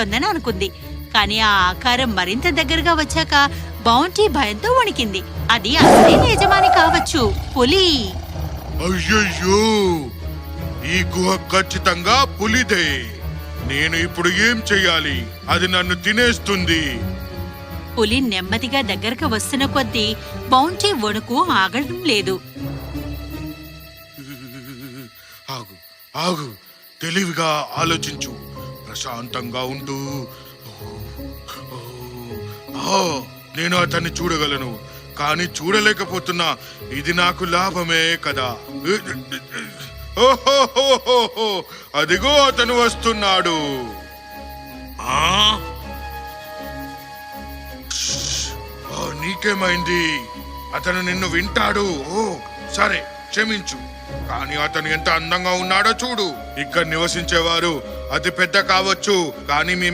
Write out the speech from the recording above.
ఉందని అనుకుంది. కానీ ఆ ఆకారం మరింత దగ్గరగా వచ్చాక బౌంటీ భయంతో వణికింది. అది అసలైన యజమాని కావచ్చు, పులి. అయ్యయ్యో, ఈ గుహ ఖచ్చితంగా పులిదే. నేను ఇప్పుడు ఏం చెయ్యాలి? అది నన్ను తినేస్తుంది. పులి నెమ్మదిగా దగ్గరకు వస్తున్న కొద్దీ బౌంటీ వణుకు ఆగడం లేదు. ఆగు ఆగు, తెలివిగా ఆలోచించు, ప్రశాంతంగా ఉంటూ. నేను అతన్ని చూడగలను, కానీ చూడలేకపోతున్నా. ఇది నాకు లాభమే కదా. ఓహో, అదిగో అతను వస్తున్నాడు. నీకేమైంది? అతను నిన్ను వింటాడు. ఓ సరే, క్షమించు. కానీ అతను ఎంత అందంగా ఉన్నాడో చూడు. ఇక్కడ నివసించేవారు అతి పెద్ద కావచ్చు, కానీ మీ